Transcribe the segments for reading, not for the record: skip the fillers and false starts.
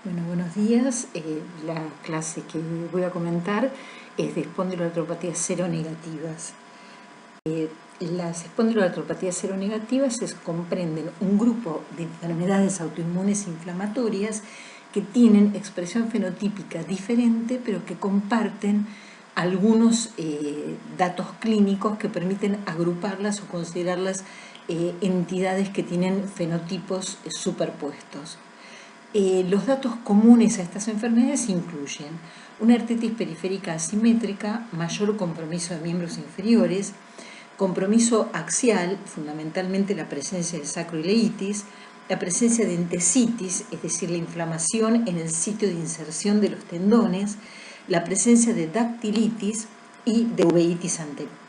Bueno, buenos días. La clase que voy a comentar es de espondiloartropatías seronegativas. Las espondiloartropatías seronegativas comprenden un grupo de enfermedades autoinmunes inflamatorias que tienen expresión fenotípica diferente, pero que comparten algunos datos clínicos que permiten agruparlas o considerarlas entidades que tienen fenotipos superpuestos. Los datos comunes a estas enfermedades incluyen una artritis periférica asimétrica, mayor compromiso de miembros inferiores, compromiso axial, fundamentalmente la presencia de sacroileitis, la presencia de entesitis, es decir, la inflamación en el sitio de inserción de los tendones, la presencia de dactilitis y de uveitis anterior.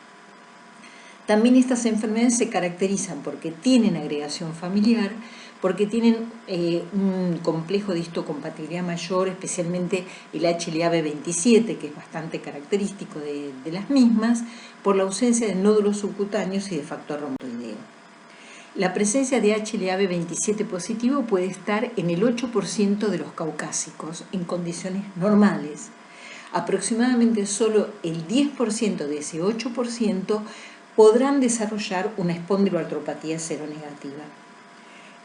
También estas enfermedades se caracterizan porque tienen agregación familiar, porque tienen un complejo de histocompatibilidad mayor, especialmente el HLA-B27, que es bastante característico de las mismas, por la ausencia de nódulos subcutáneos y de factor reumatoideo. La presencia de HLA-B27 positivo puede estar en el 8% de los caucásicos, en condiciones normales. Aproximadamente solo el 10% de ese 8% podrán desarrollar una espondiloartropatía seronegativa,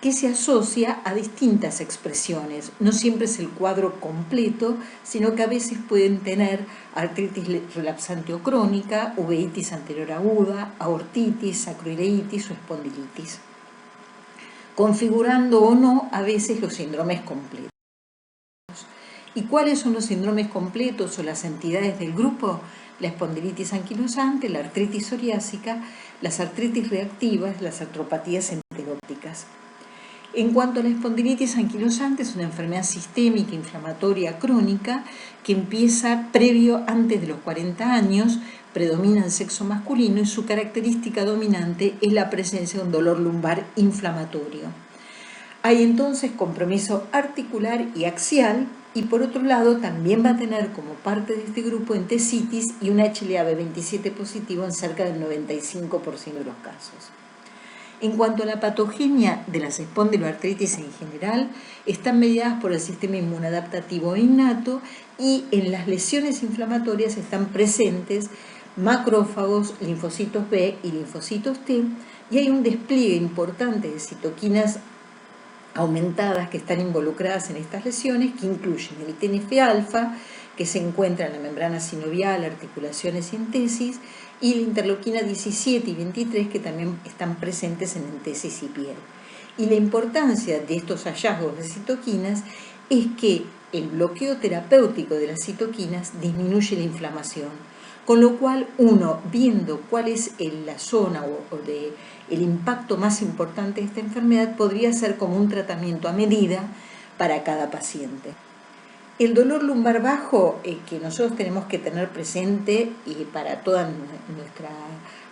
que se asocia a distintas expresiones. No siempre es el cuadro completo, sino que a veces pueden tener artritis relapsante o crónica, uveitis anterior aguda, aortitis, sacroileitis o espondilitis, configurando o no a veces los síndromes completos. ¿Y cuáles son los síndromes completos o las entidades del grupo? La espondilitis anquilosante, la artritis psoriásica, las artritis reactivas, las artropatías enterópticas. En cuanto a la espondilitis anquilosante, es una enfermedad sistémica inflamatoria crónica que empieza antes de los 40 años, predomina el sexo masculino y su característica dominante es la presencia de un dolor lumbar inflamatorio. Hay entonces compromiso articular y axial, y por otro lado también va a tener como parte de este grupo entesitis y un HLA-B27 positivo en cerca del 95% de los casos. En cuanto a la patogenia de las espondiloartritis en general, están mediadas por el sistema inmunodaptativo innato y en las lesiones inflamatorias están presentes macrófagos, linfocitos B y linfocitos T, y hay un despliegue importante de citoquinas aumentadas que están involucradas en estas lesiones, que incluyen el TNF-alfa, que se encuentra en la membrana sinovial, articulaciones y entesis, y la interleuquina 17 y 23, que también están presentes en entesis y piel. Y la importancia de estos hallazgos de citoquinas es que el bloqueo terapéutico de las citoquinas disminuye la inflamación, con lo cual uno, viendo cuál es la zona o el impacto más importante de esta enfermedad, podría ser como un tratamiento a medida para cada paciente. El dolor lumbar bajo que nosotros tenemos que tener presente para toda nuestra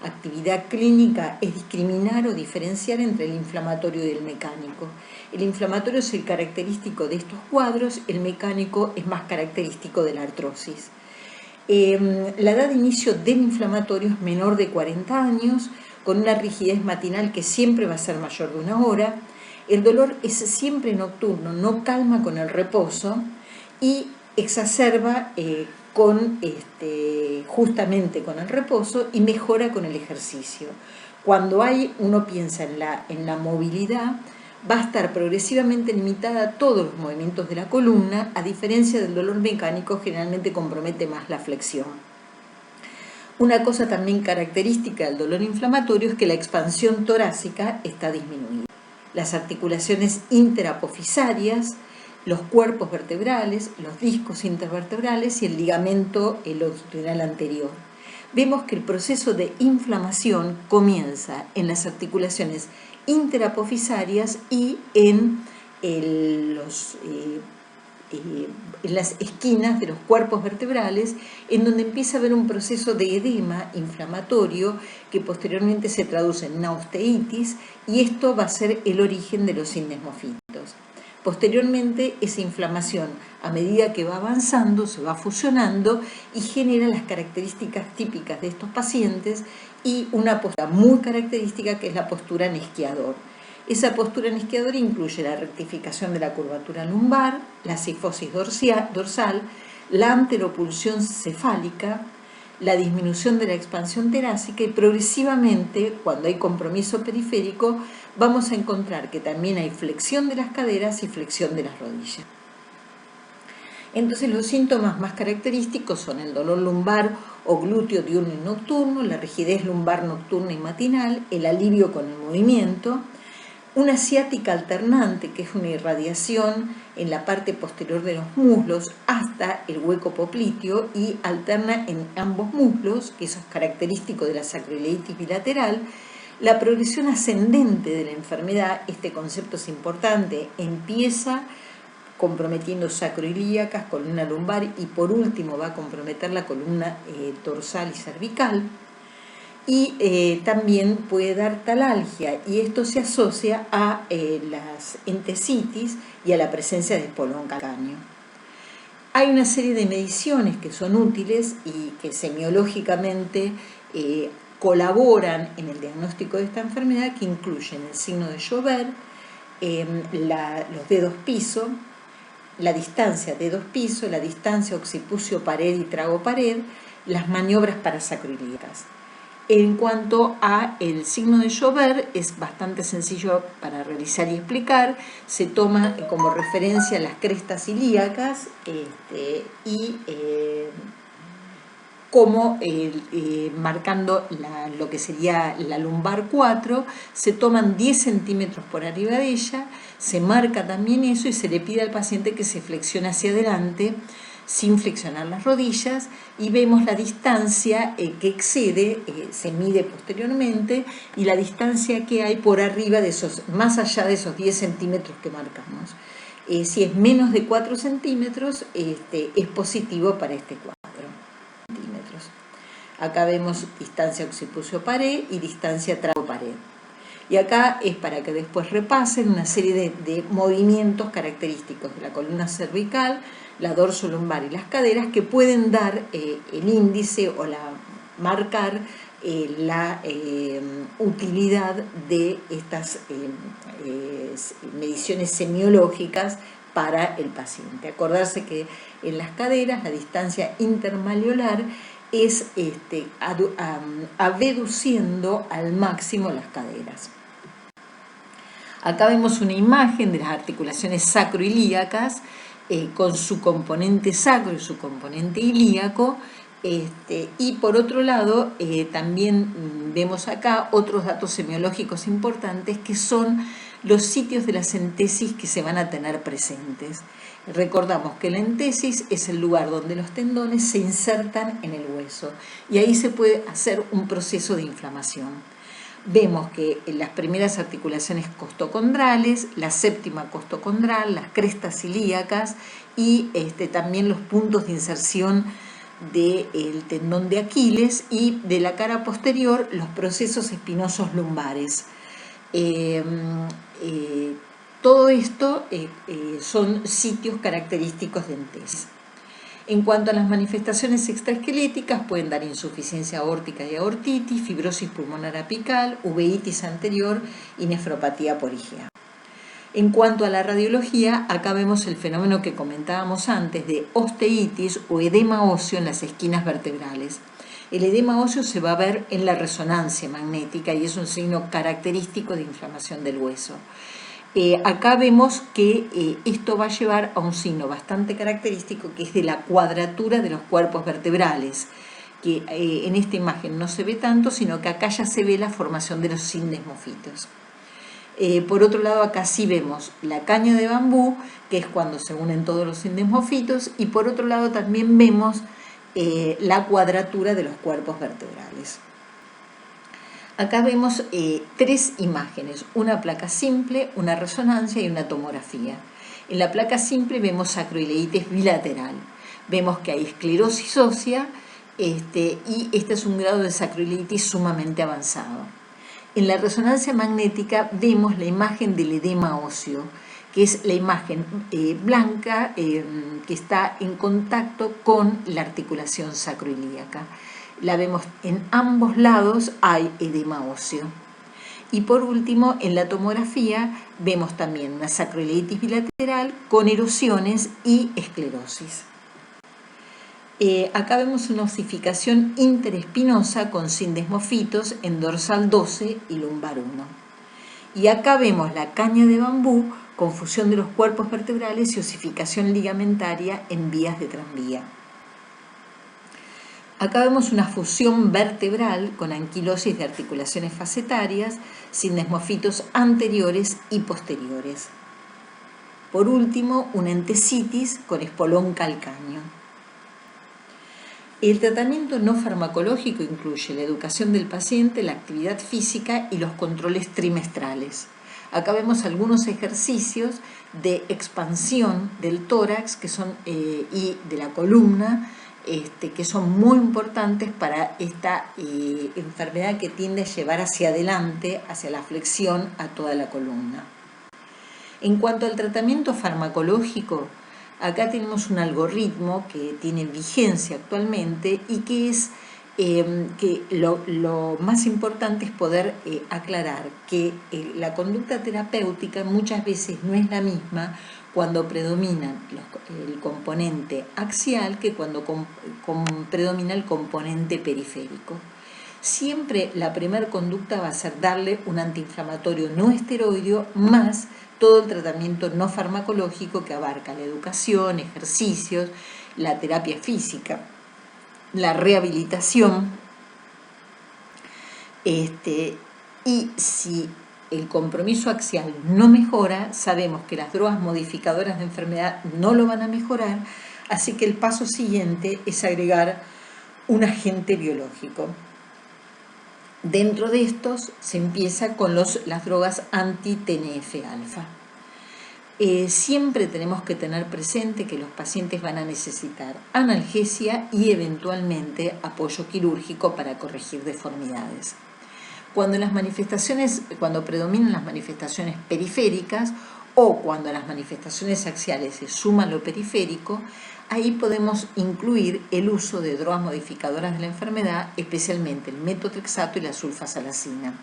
actividad clínica es discriminar o diferenciar entre el inflamatorio y el mecánico. El inflamatorio es el característico de estos cuadros, el mecánico es más característico de la artrosis. La edad de inicio del inflamatorio es menor de 40 años, con una rigidez matinal que siempre va a ser mayor de 1 hora. El dolor es siempre nocturno, no calma con el reposo y exacerba justamente con el reposo y mejora con el ejercicio. Cuando uno piensa en la movilidad, va a estar progresivamente limitada a todos los movimientos de la columna, a diferencia del dolor mecánico, generalmente compromete más la flexión. Una cosa también característica del dolor inflamatorio es que la expansión torácica está disminuida. Las articulaciones interapofisarias, los cuerpos vertebrales, los discos intervertebrales y el ligamento longitudinal anterior. Vemos que el proceso de inflamación comienza en las articulaciones interapofisarias y en las esquinas de los cuerpos vertebrales, en donde empieza a haber un proceso de edema inflamatorio que posteriormente se traduce en una osteitis, y esto va a ser el origen de los syndesmophitos. Posteriormente, esa inflamación, a medida que va avanzando, se va fusionando y genera las características típicas de estos pacientes y una postura muy característica que es la postura en esquiador. Esa postura enisqueadora incluye la rectificación de la curvatura lumbar, la cifosis dorsal, la anteropulsión cefálica, la disminución de la expansión torácica y progresivamente, cuando hay compromiso periférico, vamos a encontrar que también hay flexión de las caderas y flexión de las rodillas. Entonces los síntomas más característicos son el dolor lumbar o glúteo diurno y nocturno, la rigidez lumbar nocturna y matinal, el alivio con el movimiento, una ciática alternante, que es una irradiación en la parte posterior de los muslos hasta el hueco popliteo y alterna en ambos muslos, que eso es característico de la sacroileitis bilateral. La progresión ascendente de la enfermedad, este concepto es importante, empieza comprometiendo sacroilíacas, columna lumbar y por último va a comprometer la columna dorsal y cervical. Y también puede dar talalgia, y esto se asocia a las entesitis y a la presencia de espolón calcáneo. Hay una serie de mediciones que son útiles y que semiológicamente colaboran en el diagnóstico de esta enfermedad, que incluyen el signo de Joubert, los dedos piso, la distancia dedos-piso, la distancia occipucio-pared y trago-pared, las maniobras parasacroiliacas. En cuanto a el signo de Joubert, es bastante sencillo para realizar y explicar. Se toma como referencia las crestas ilíacas como marcando lo que sería la lumbar 4, se toman 10 centímetros por arriba de ella, se marca también eso y se le pide al paciente que se flexione hacia adelante sin flexionar las rodillas, y vemos la distancia que excede, se mide posteriormente, y la distancia que hay por arriba de esos, más allá de esos 10 centímetros que marcamos. Si es menos de 4 centímetros, es positivo para este 4 centímetros. Acá vemos distancia occipucio-pared y distancia trago-pared. Y acá es para que después repasen una serie de movimientos característicos de la columna cervical, la dorsolumbar y las caderas, que pueden dar el índice o marcar la utilidad de estas mediciones semiológicas para el paciente. Acordarse que en las caderas la distancia intermalleolar es abduciendo al máximo las caderas. Acá vemos una imagen de las articulaciones sacroilíacas con su componente sacro y su componente ilíaco, y por otro lado también vemos acá otros datos semiológicos importantes, que son los sitios de las entesis que se van a tener presentes. Recordamos que la entesis es el lugar donde los tendones se insertan en el hueso y ahí se puede hacer un proceso de inflamación. Vemos que en las primeras articulaciones costocondrales, la séptima costocondral, las crestas ilíacas y también los puntos de inserción del tendón de Aquiles, y de la cara posterior los procesos espinosos lumbares. Todo esto son sitios característicos de entesis. En cuanto a las manifestaciones extraesqueléticas, pueden dar insuficiencia aórtica y aortitis, fibrosis pulmonar apical, uveitis anterior y nefropatía por IgA. En cuanto a la radiología, acá vemos el fenómeno que comentábamos antes de osteitis o edema óseo en las esquinas vertebrales. El edema óseo se va a ver en la resonancia magnética y es un signo característico de inflamación del hueso. Acá vemos que esto va a llevar a un signo bastante característico, que es de la cuadratura de los cuerpos vertebrales, que en esta imagen no se ve tanto, sino que acá ya se ve la formación de los sindesmofitos. Por otro lado, acá sí vemos la caña de bambú, que es cuando se unen todos los sindesmofitos, y por otro lado también vemos la cuadratura de los cuerpos vertebrales. Acá vemos 3 imágenes, una placa simple, una resonancia y una tomografía. En la placa simple vemos sacroileitis bilateral. Vemos que hay esclerosis ósea y este es un grado de sacroileitis sumamente avanzado. En la resonancia magnética vemos la imagen del edema óseo, que es la imagen blanca que está en contacto con la articulación sacroilíaca. La vemos en ambos lados, hay edema óseo. Y por último, en la tomografía vemos también una sacroiliitis bilateral con erosiones y esclerosis. Acá vemos una osificación interespinosa con sindesmofitos en dorsal 12 y lumbar 1. Y acá vemos la caña de bambú con fusión de los cuerpos vertebrales y osificación ligamentaria en vías de tranvía. Acá vemos una fusión vertebral con anquilosis de articulaciones facetarias, sindesmofitos anteriores y posteriores. Por último, una entesitis con espolón calcáneo. El tratamiento no farmacológico incluye la educación del paciente, la actividad física y los controles trimestrales. Acá vemos algunos ejercicios de expansión del tórax que son, y de la columna, que son muy importantes para esta enfermedad que tiende a llevar hacia adelante, hacia la flexión, a toda la columna. En cuanto al tratamiento farmacológico, acá tenemos un algoritmo que tiene vigencia actualmente y que es que lo más importante es poder aclarar que la conducta terapéutica muchas veces no es la misma cuando predomina el componente axial que cuando predomina el componente periférico. Siempre la primera conducta va a ser darle un antiinflamatorio no esteroideo más todo el tratamiento no farmacológico que abarca la educación, ejercicios, la terapia física, la rehabilitación, y si el compromiso axial no mejora, sabemos que las drogas modificadoras de enfermedad no lo van a mejorar, así que el paso siguiente es agregar un agente biológico. Dentro de estos se empieza con las drogas anti-TNF-alfa. Siempre tenemos que tener presente que los pacientes van a necesitar analgesia y eventualmente apoyo quirúrgico para corregir deformidades. Cuando predominan las manifestaciones periféricas o cuando a las manifestaciones axiales se suma lo periférico, ahí podemos incluir el uso de drogas modificadoras de la enfermedad, especialmente el metotrexato y la sulfasalacina,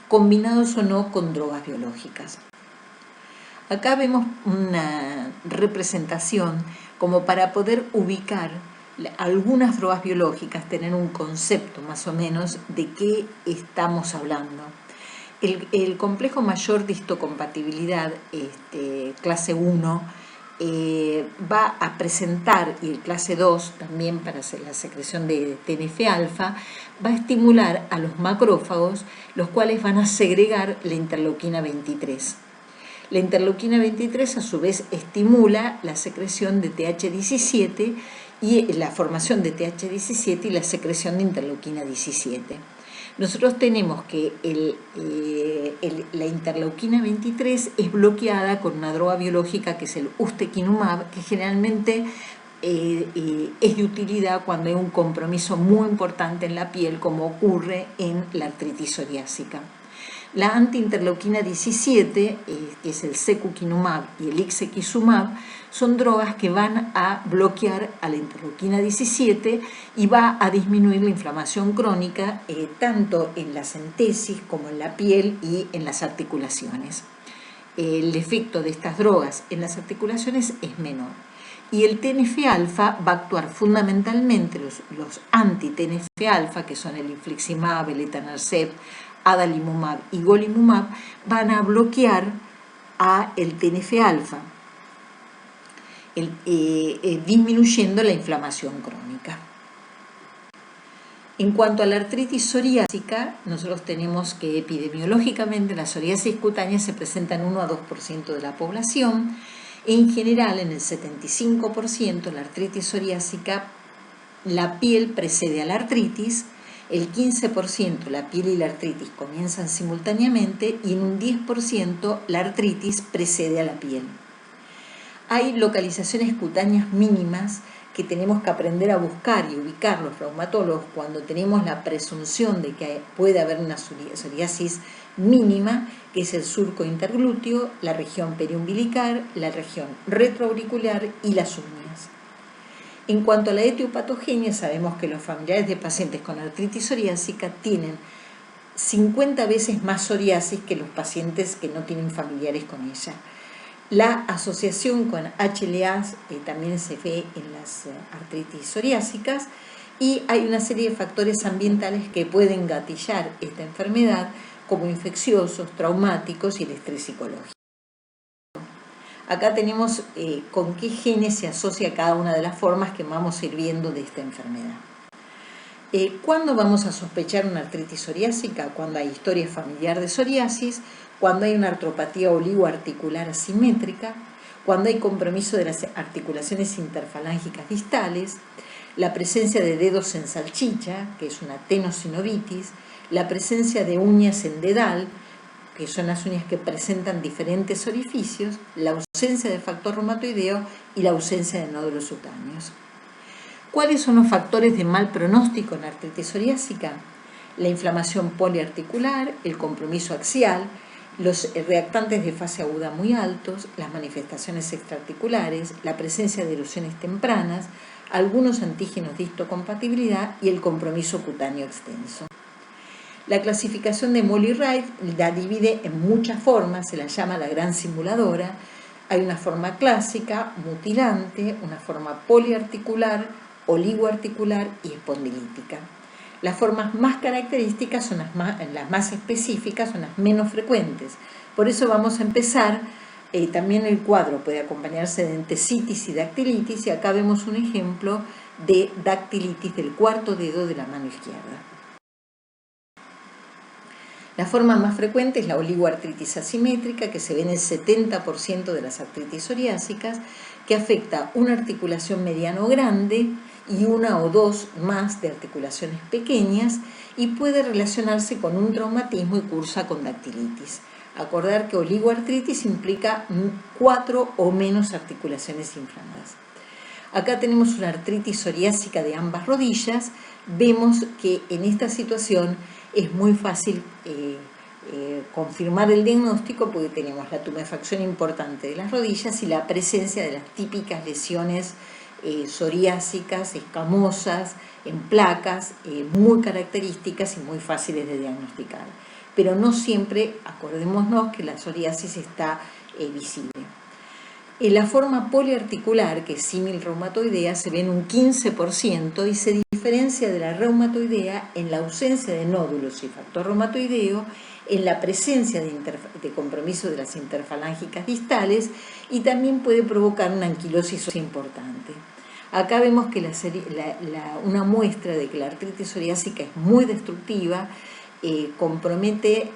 combinados o no con drogas biológicas. Acá vemos una representación como para poder ubicar algunas drogas biológicas, tener un concepto más o menos de qué estamos hablando. El complejo mayor de histocompatibilidad, clase 1, va a presentar, y el clase 2 también para hacer la secreción de TNF-alfa, va a estimular a los macrófagos, los cuales van a segregar la interleuquina 23. La interleuquina 23 a su vez estimula la secreción de TH17 y la formación de TH17 y la secreción de interleuquina 17. Nosotros tenemos que la interleuquina 23 es bloqueada con una droga biológica que es el ustekinumab, que generalmente es de utilidad cuando hay un compromiso muy importante en la piel, como ocurre en la artritis psoriásica. La antiinterleuquina 17, que es el secukinumab y el ixekizumab, son drogas que van a bloquear a la interleuquina 17 y va a disminuir la inflamación crónica tanto en la centesis como en la piel y en las articulaciones. El efecto de estas drogas en las articulaciones es menor. Y el TNF-alfa va a actuar fundamentalmente, los anti-TNF-alfa, que son el infliximab, el etanercept, adalimumab y golimumab, van a bloquear a el TNF-alfa, disminuyendo la inflamación crónica. En cuanto a la artritis psoriásica, nosotros tenemos que epidemiológicamente la psoriasis cutánea se presenta en 1 a 2% de la población. En general, en el 75% la artritis psoriásica, la piel precede a la artritis. El 15% la piel y la artritis comienzan simultáneamente y en un 10% la artritis precede a la piel. Hay localizaciones cutáneas mínimas que tenemos que aprender a buscar y ubicar los reumatólogos cuando tenemos la presunción de que puede haber una psoriasis mínima, que es el surco interglúteo, la región periumbilical, la región retroauricular y las uñas. En cuanto a la etiopatogenia, sabemos que los familiares de pacientes con artritis psoriásica tienen 50 veces más psoriasis que los pacientes que no tienen familiares con ella. La asociación con HLA también se ve en las artritis psoriásicas, y hay una serie de factores ambientales que pueden gatillar esta enfermedad, como infecciosos, traumáticos y el estrés psicológico. Acá tenemos con qué genes se asocia cada una de las formas que vamos a ir viendo de esta enfermedad. ¿Cuándo vamos a sospechar una artritis psoriásica? Cuando hay historia familiar de psoriasis, cuando hay una artropatía oligoarticular asimétrica, cuando hay compromiso de las articulaciones interfalángicas distales, la presencia de dedos en salchicha, que es una tenosinovitis, la presencia de uñas en dedal, que son las uñas que presentan diferentes orificios, la ausencia de factor reumatoideo y la ausencia de nódulos cutáneos. ¿Cuáles son los factores de mal pronóstico en la artritis psoriásica? La inflamación poliarticular, el compromiso axial, los reactantes de fase aguda muy altos, las manifestaciones extraarticulares, la presencia de erosiones tempranas, algunos antígenos de histocompatibilidad y el compromiso cutáneo extenso. La clasificación de Molly-Wright la divide en muchas formas, se la llama la gran simuladora. Hay una forma clásica, mutilante, una forma poliarticular, oligoarticular y espondilítica. Las formas más características son las más específicas, son las menos frecuentes. Por eso vamos a empezar, también el cuadro puede acompañarse de entesitis y dactilitis, y acá vemos un ejemplo de dactilitis del cuarto dedo de la mano izquierda. La forma más frecuente es la oligoartritis asimétrica, que se ve en el 70% de las artritis psoriásicas, que afecta una articulación mediana o grande y una o dos más de articulaciones pequeñas, y puede relacionarse con un traumatismo y cursa con dactilitis. Acordar que oligoartritis implica 4 o menos articulaciones inflamadas. Acá tenemos una artritis psoriásica de ambas rodillas. Vemos que en esta situación es muy fácil confirmar el diagnóstico, porque tenemos la tumefacción importante de las rodillas y la presencia de las típicas lesiones psoriásicas, escamosas, en placas, muy características y muy fáciles de diagnosticar. Pero no siempre, acordémonos que la psoriasis está visible. En la forma poliarticular, que es símil reumatoidea, se ve en un 15% y se diferencia de la reumatoidea en la ausencia de nódulos y factor reumatoideo, en la presencia de compromiso de las interfalángicas distales, y también puede provocar una anquilosis importante. Acá vemos que una muestra de que la artritis psoriásica es muy destructiva, compromete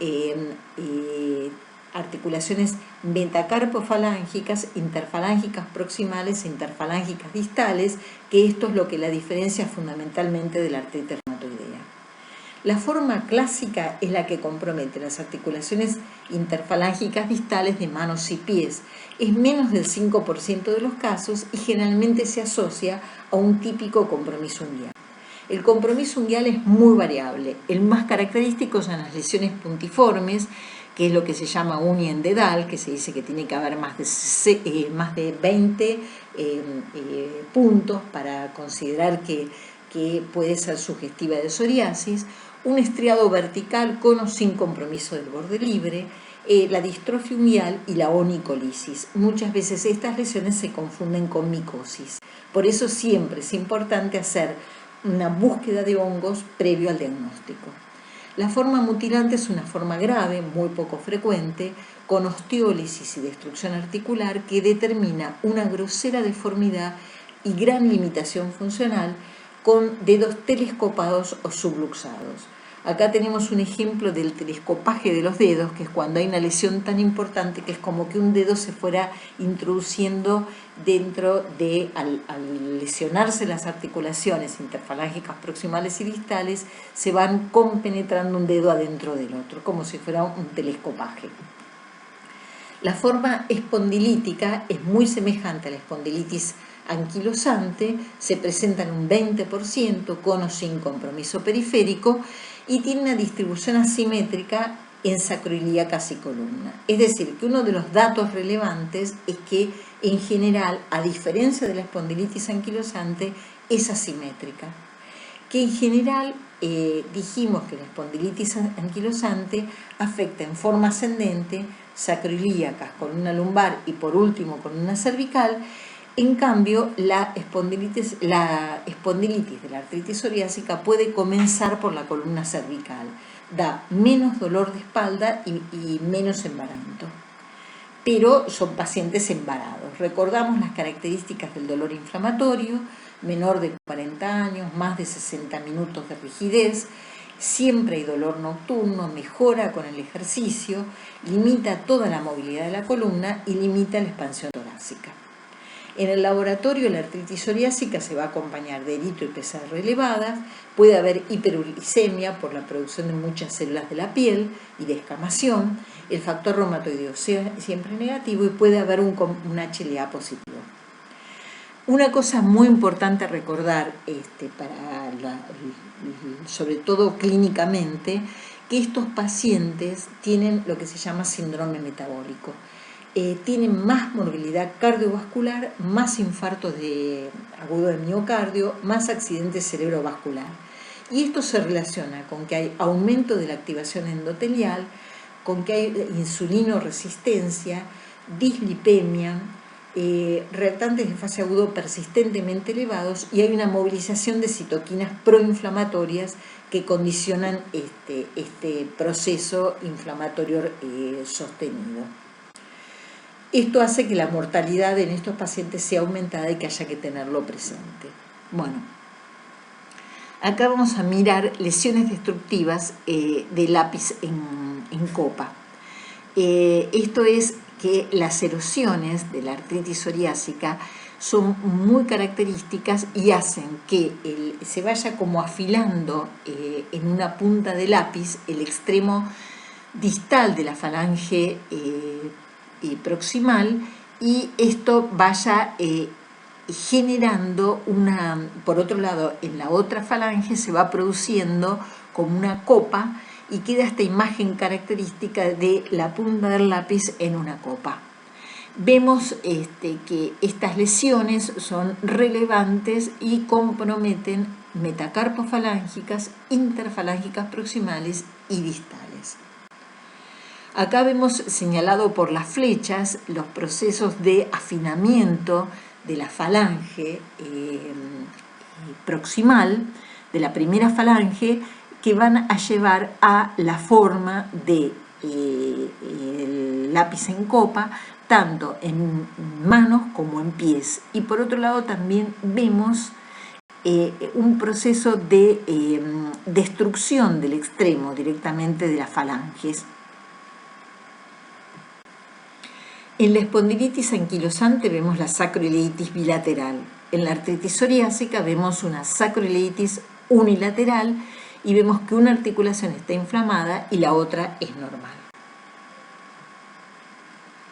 articulaciones metacarpofalángicas, interfalángicas proximales e interfalángicas distales, que esto es lo que la diferencia fundamentalmente de la artritis reumatoidea. La forma clásica es la que compromete las articulaciones interfalángicas distales de manos y pies. Es menos del 5% de los casos y generalmente se asocia a un típico compromiso unguial. El compromiso unguial es muy variable. El más característico son las lesiones puntiformes, que es lo que se llama uña en dedal, que se dice que tiene que haber más de 20 puntos para considerar que puede ser sugestiva de psoriasis, un estriado vertical con o sin compromiso del borde libre, la distrofia unguial y la onicolisis. Muchas veces estas lesiones se confunden con micosis. Por eso siempre es importante hacer una búsqueda de hongos previo al diagnóstico. La forma mutilante es una forma grave, muy poco frecuente, con osteólisis y destrucción articular, que determina una grosera deformidad y gran limitación funcional, con dedos telescopados o subluxados. Acá tenemos un ejemplo del telescopaje de los dedos, que es cuando hay una lesión tan importante que es como que un dedo se fuera introduciendo dentro de, al lesionarse las articulaciones interfalángicas proximales y distales, se van compenetrando un dedo adentro del otro, como si fuera un telescopaje. La forma espondilítica es muy semejante a la espondilitis anquilosante, se presenta en un 20% con o sin compromiso periférico y tiene una distribución asimétrica en sacroiliacas y columna. Es decir, que uno de los datos relevantes es que en general, a diferencia de la espondilitis anquilosante, es asimétrica. que en general dijimos que la espondilitis anquilosante afecta en forma ascendente sacroiliacas, columna lumbar y por último columna cervical. En cambio, la espondilitis de la artritis psoriásica puede comenzar por la columna cervical, da menos dolor de espalda y menos embaramiento. Pero son pacientes embarados. Recordamos las características del dolor inflamatorio: menor de 40 años, más de 60 minutos de rigidez, siempre hay dolor nocturno, mejora con el ejercicio, limita toda la movilidad de la columna y limita la expansión torácica. En el laboratorio, la artritis psoriásica se va a acompañar de eritro y PCR elevadas, puede haber hiperuricemia por la producción de muchas células de la piel y de escamación, el factor reumatoideo siempre negativo y puede haber un HLA positivo. Una cosa muy importante a recordar, sobre todo clínicamente, que estos pacientes tienen lo que se llama síndrome metabólico. Tienen más morbilidad cardiovascular, más infartos agudo de miocardio, más accidentes cerebrovascular. Y esto se relaciona con que hay aumento de la activación endotelial, con que hay insulinoresistencia, dislipemia, reactantes de fase agudo persistentemente elevados y hay una movilización de citoquinas proinflamatorias que condicionan este proceso inflamatorio sostenido. Esto hace que la mortalidad en estos pacientes sea aumentada y que haya que tenerlo presente. Bueno, acá vamos a mirar lesiones destructivas de lápiz en copa. Esto es que las erosiones de la artritis psoriásica son muy características y hacen que se vaya como afilando en una punta de lápiz el extremo distal de la falange proximal, y esto vaya generando por otro lado, en la otra falange se va produciendo como una copa y queda esta imagen característica de la punta del lápiz en una copa. Vemos que estas lesiones son relevantes y comprometen metacarpofalángicas, interfalángicas proximales y distales. Acá vemos señalado por las flechas los procesos de afinamiento de la falange proximal, de la primera falange, que van a llevar a la forma de el lápiz en copa, tanto en manos como en pies. Y por otro lado también vemos un proceso de destrucción del extremo directamente de las falanges. En la espondilitis anquilosante vemos la sacroileitis bilateral. En la artritis psoriásica vemos una sacroileitis unilateral y vemos que una articulación está inflamada y la otra es normal.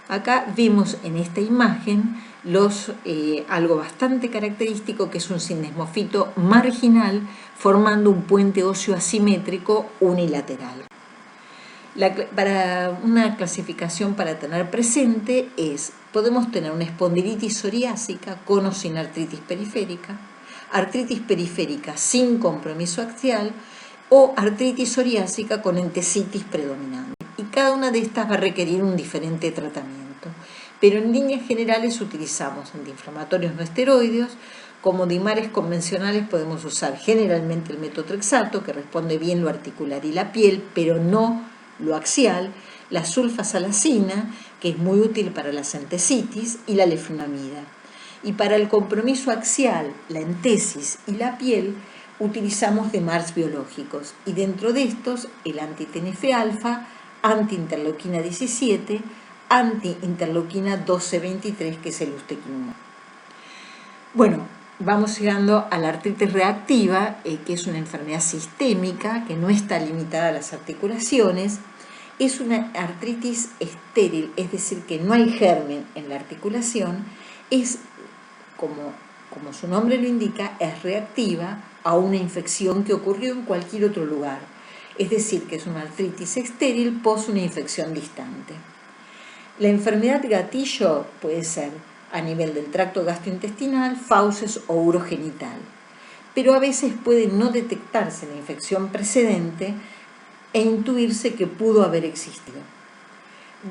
Acá vemos en esta imagen algo bastante característico, que es un syndesmofito marginal formando un puente óseo asimétrico unilateral. Para una clasificación para tener presente podemos tener una espondilitis psoriásica con o sin artritis periférica sin compromiso axial o artritis psoriásica con entesitis predominante. Y cada una de estas va a requerir un diferente tratamiento. Pero en líneas generales utilizamos antiinflamatorios no esteroideos. Como dimares convencionales podemos usar generalmente el metotrexato, que responde bien lo articular y la piel, pero no lo axial, la sulfasalacina, que es muy útil para las entesitis, y la leflunomida. Y para el compromiso axial, la entesis y la piel, utilizamos DMARDs biológicos. Y dentro de estos, el anti-TNF-alfa, anti-interleuquina 17, anti-interleuquina 12-23, que es el ustekinumab. Bueno, vamos llegando a la artritis reactiva, que es una enfermedad sistémica que no está limitada a las articulaciones. Es una artritis estéril, es decir, que no hay germen en la articulación. Es, como su nombre lo indica, es reactiva a una infección que ocurrió en cualquier otro lugar. Es decir, que es una artritis estéril pos una infección distante. La enfermedad gatillo puede ser a nivel del tracto gastrointestinal, fauces o urogenital. pero a veces puede no detectarse la infección precedente e intuirse que pudo haber existido.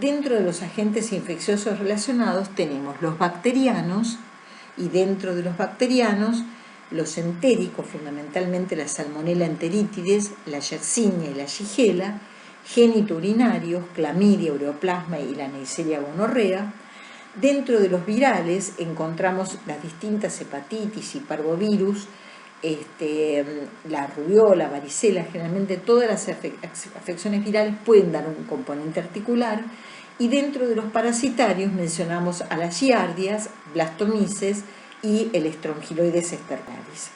Dentro de los agentes infecciosos relacionados tenemos los bacterianos, y dentro de los bacterianos los entéricos, fundamentalmente la Salmonella enteritidis, la Yersinia y la Shigella, genitourinarios, clamidia, ureoplasma y la Neisseria gonorrea. Dentro de los virales encontramos las distintas hepatitis y parvovirus, la rubiola, varicela. Generalmente todas las afecciones virales pueden dar un componente articular. Y dentro de los parasitarios mencionamos a las giardias, blastomices y el Strongyloides sternaris.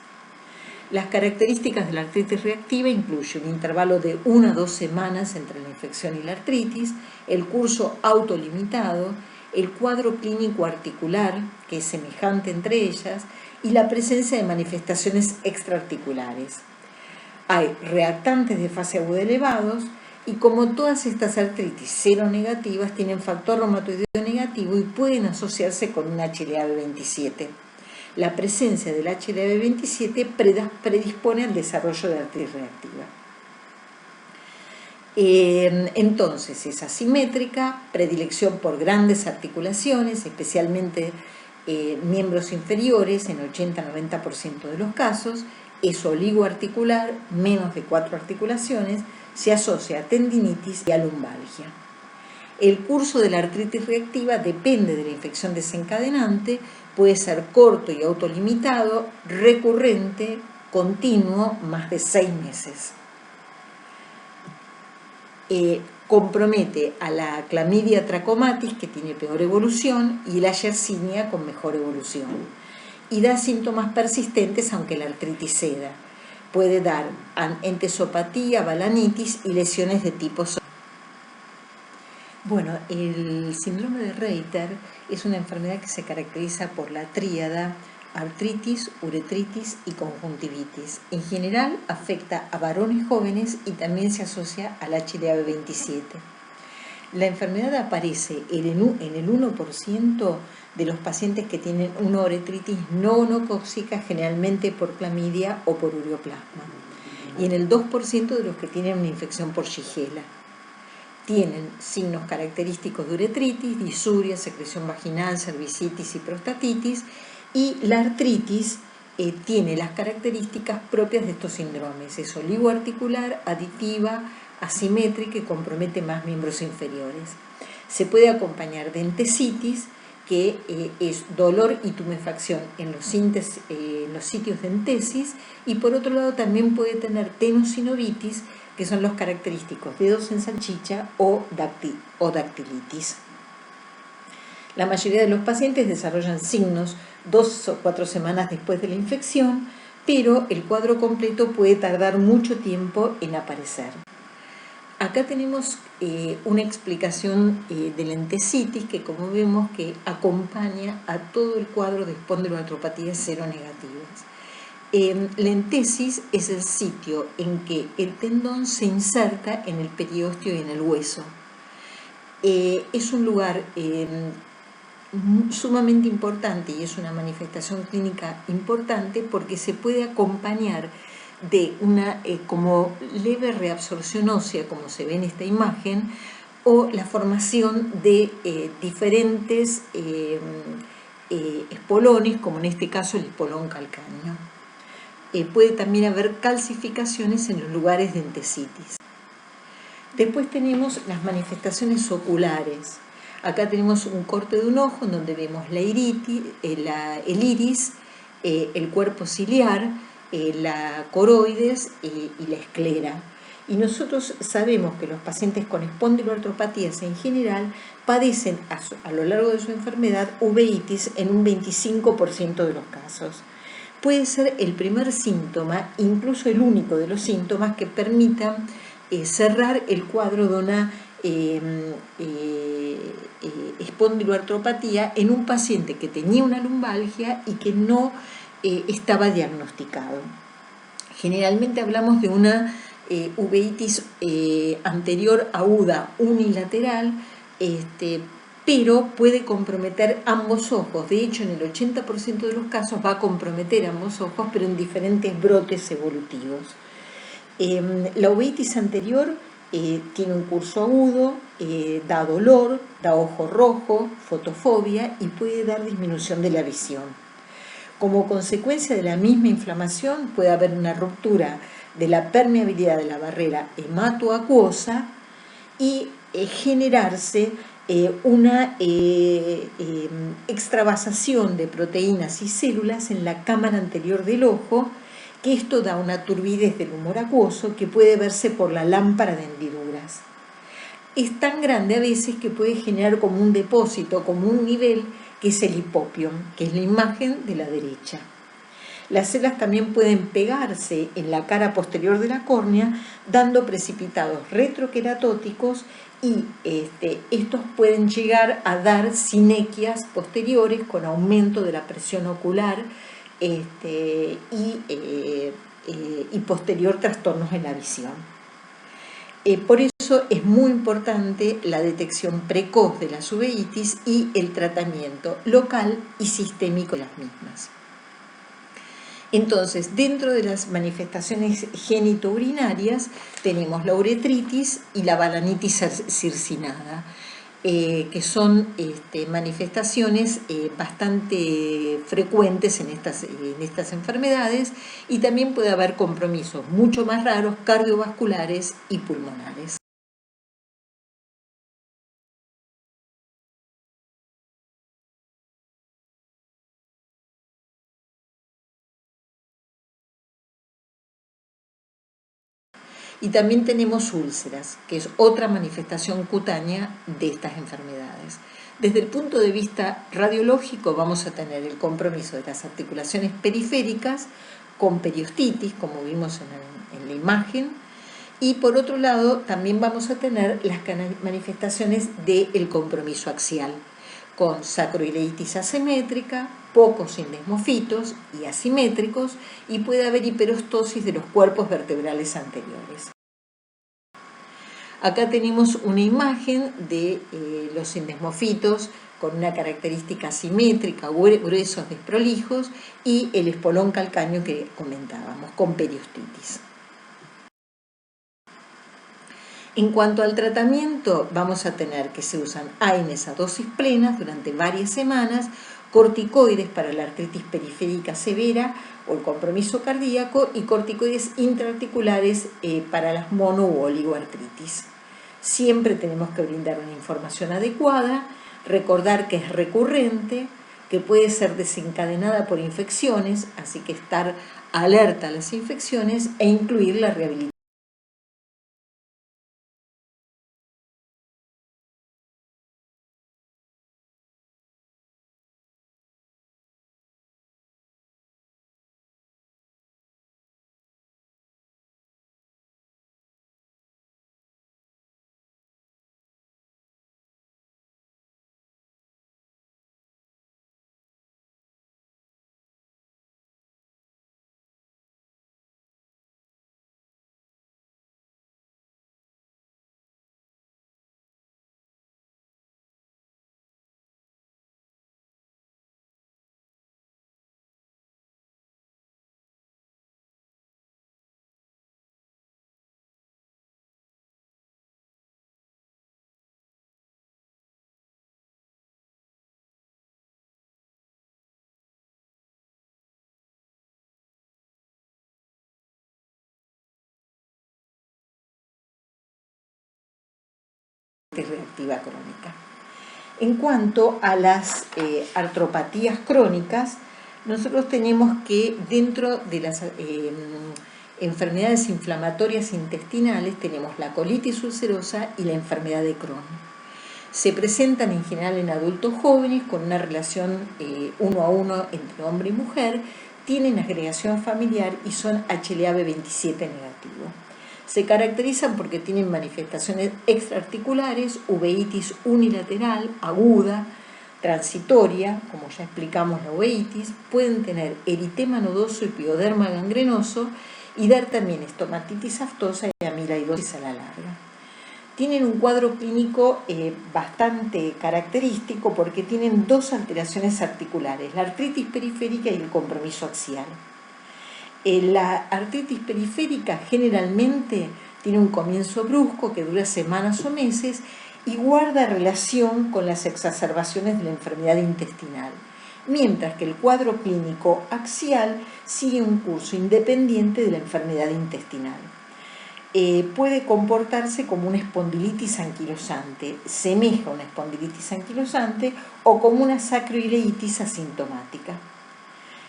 Las características de la artritis reactiva incluyen un intervalo de 1 a 2 semanas entre la infección y la artritis, el curso autolimitado, el cuadro clínico articular, que es semejante entre ellas, y la presencia de manifestaciones extraarticulares. Hay reactantes de fase aguda elevados, y como todas estas artritis seronegativas tienen factor reumatoideo negativo y pueden asociarse con un HLA-B27. La presencia del HLA-B27 predispone al desarrollo de artritis reactiva. Entonces es asimétrica, predilección por grandes articulaciones, especialmente miembros inferiores en 80-90% de los casos, es oligoarticular, menos de 4 articulaciones, se asocia a tendinitis y a lumbalgia. El curso de la artritis reactiva depende de la infección desencadenante, puede ser corto y autolimitado, recurrente, continuo, más de 6 meses. Compromete a la Chlamydia trachomatis, que tiene peor evolución, y la Yersinia con mejor evolución. Y da síntomas persistentes aunque la artritis ceda. Puede dar entesopatía, balanitis y lesiones de tipo somático. Bueno, el síndrome de Reiter es una enfermedad que se caracteriza por la tríada artritis, uretritis y conjuntivitis. En general afecta a varones jóvenes y también se asocia al HLA-B27. La enfermedad aparece en el 1% de los pacientes que tienen una uretritis no gonocócica, generalmente por clamidia o por ureoplasma, y en el 2% de los que tienen una infección por Shigella. Tienen signos característicos de uretritis, disuria, secreción vaginal, cervicitis y prostatitis, y la artritis tiene las características propias de estos síndromes. Es oligoarticular, aditiva, asimétrica y compromete más miembros inferiores. Se puede acompañar de entesitis, que es dolor y tumefacción en los sitios de entesis, y por otro lado también puede tener tenosinovitis, que son los característicos dedos en salchicha o dactilitis. La mayoría de los pacientes desarrollan signos 2 o 4 semanas después de la infección, pero el cuadro completo puede tardar mucho tiempo en aparecer. Acá tenemos una explicación de la entesitis que, como vemos, que acompaña a todo el cuadro de espondiloartropatías seronegativas. La entesis es el sitio en que el tendón se inserta en el periósteo y en el hueso. Es un lugar sumamente importante y es una manifestación clínica importante porque se puede acompañar de una como leve reabsorción ósea, como se ve en esta imagen, o la formación de diferentes espolones, como en este caso el espolón calcáneo. Puede también haber calcificaciones en los lugares de entesitis. Después tenemos las manifestaciones oculares. Acá tenemos un corte de un ojo en donde vemos la iritis, el iris, el cuerpo ciliar, la coroides y la esclera. Y nosotros sabemos que los pacientes con espondiloartropatías en general padecen a lo largo de su enfermedad uveitis en un 25% de los casos. Puede ser el primer síntoma, incluso el único de los síntomas que permitan cerrar el cuadro de una espondiloartropatía en un paciente que tenía una lumbalgia y que no estaba diagnosticado. Generalmente hablamos de una uveitis anterior aguda unilateral, pero puede comprometer ambos ojos. De hecho, en el 80% de los casos va a comprometer ambos ojos, pero en diferentes brotes evolutivos. La uveitis anterior tiene un curso agudo, da dolor, da ojo rojo, fotofobia y puede dar disminución de la visión. Como consecuencia de la misma inflamación puede haber una ruptura de la permeabilidad de la barrera hematoacuosa y generarse una extravasación de proteínas y células en la cámara anterior del ojo, que esto da una turbidez del humor acuoso que puede verse por la lámpara de hendiduras. Es tan grande a veces que puede generar como un depósito, como un nivel, que es el hipopion, que es la imagen de la derecha. Las células también pueden pegarse en la cara posterior de la córnea, dando precipitados retroqueratóticos y estos pueden llegar a dar sinequias posteriores con aumento de la presión ocular y posterior trastornos en la visión. Por eso es muy importante la detección precoz de las uveitis y el tratamiento local y sistémico de las mismas. Entonces, dentro de las manifestaciones genitourinarias tenemos la uretritis y la balanitis circinada, que son manifestaciones bastante frecuentes en estas enfermedades, y también puede haber compromisos mucho más raros cardiovasculares y pulmonares. Y también tenemos úlceras, que es otra manifestación cutánea de estas enfermedades. Desde el punto de vista radiológico vamos a tener el compromiso de las articulaciones periféricas con periostitis, como vimos en la imagen, y por otro lado también vamos a tener las manifestaciones del compromiso axial, con sacroileitis asimétrica, pocos endesmofitos y asimétricos, y puede haber hiperostosis de los cuerpos vertebrales anteriores. Acá tenemos una imagen de los endesmofitos con una característica asimétrica, gruesos desprolijos, y el espolón calcáneo que comentábamos, con periostitis. En cuanto al tratamiento, vamos a tener que se usan AINES a dosis plenas durante varias semanas, corticoides para la artritis periférica severa o el compromiso cardíaco y corticoides intraarticulares para las mono u oligoartritis. Siempre tenemos que brindar una información adecuada, recordar que es recurrente, que puede ser desencadenada por infecciones, así que estar alerta a las infecciones e incluir la rehabilitación. Reactiva crónica. En cuanto a las artropatías crónicas, nosotros tenemos que dentro de las enfermedades inflamatorias intestinales tenemos la colitis ulcerosa y la enfermedad de Crohn. Se presentan en general en adultos jóvenes con una relación 1 a 1 entre hombre y mujer, tienen agregación familiar y son HLA-B27 negativo. Se caracterizan porque tienen manifestaciones extraarticulares, uveitis unilateral, aguda, transitoria, como ya explicamos la uveitis, pueden tener eritema nodoso y pioderma gangrenoso y dar también estomatitis aftosa y amiloidosis a la larga. tienen un cuadro clínico bastante característico porque tienen dos alteraciones articulares, la artritis periférica y el compromiso axial. La artritis periférica generalmente tiene un comienzo brusco que dura semanas o meses y guarda relación con las exacerbaciones de la enfermedad intestinal, mientras que el cuadro clínico axial sigue un curso independiente de la enfermedad intestinal. Puede comportarse como una espondilitis anquilosante, semeja a una espondilitis anquilosante o como una sacroileitis asintomática.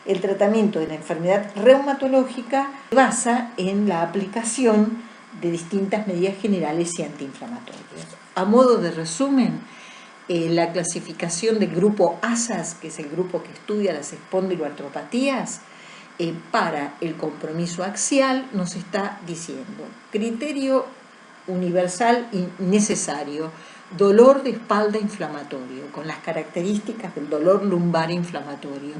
El tratamiento de la enfermedad reumatológica se basa en la aplicación de distintas medidas generales y antiinflamatorias. A modo de resumen, la clasificación del grupo ASAS, que es el grupo que estudia las espondiloartropatías, para el compromiso axial nos está diciendo criterio universal y necesario, dolor de espalda inflamatorio, con las características del dolor lumbar inflamatorio.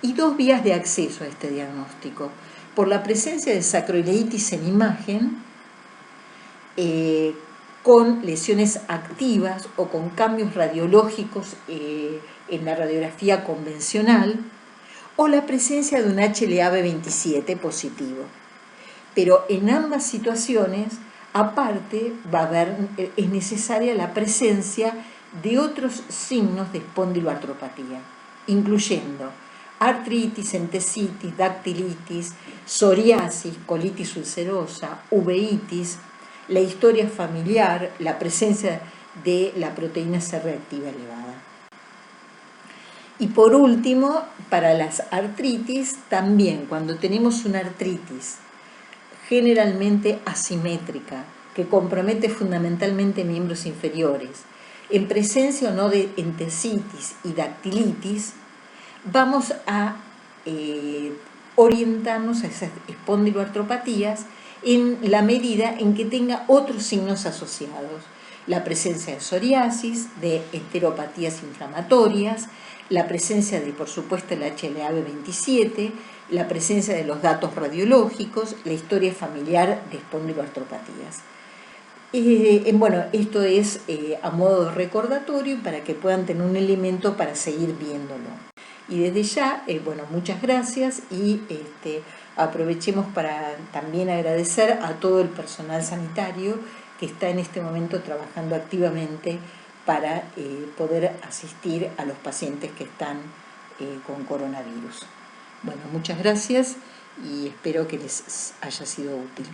Y dos vías de acceso a este diagnóstico: por la presencia de sacroileitis en imagen, con lesiones activas o con cambios radiológicos en la radiografía convencional, o la presencia de un HLA-B27 positivo. Pero en ambas situaciones, aparte, es necesaria la presencia de otros signos de espondiloartropatía, incluyendo artritis, entesitis, dactilitis, psoriasis, colitis ulcerosa, uveitis, la historia familiar, la presencia de la proteína C reactiva elevada. Y por último, para las artritis, también cuando tenemos una artritis generalmente asimétrica, que compromete fundamentalmente miembros inferiores, en presencia o no de entesitis y dactilitis, vamos a orientarnos a esas espondiloartropatías en la medida en que tenga otros signos asociados: la presencia de psoriasis, de enteropatías inflamatorias, la presencia de, por supuesto, el HLA-B27, la presencia de los datos radiológicos, la historia familiar de espondiloartropatías. Bueno, esto es a modo de recordatorio para que puedan tener un elemento para seguir viéndolo. Y desde ya, bueno, muchas gracias y aprovechemos para también agradecer a todo el personal sanitario que está en este momento trabajando activamente para poder asistir a los pacientes que están con coronavirus. Bueno, muchas gracias y espero que les haya sido útil.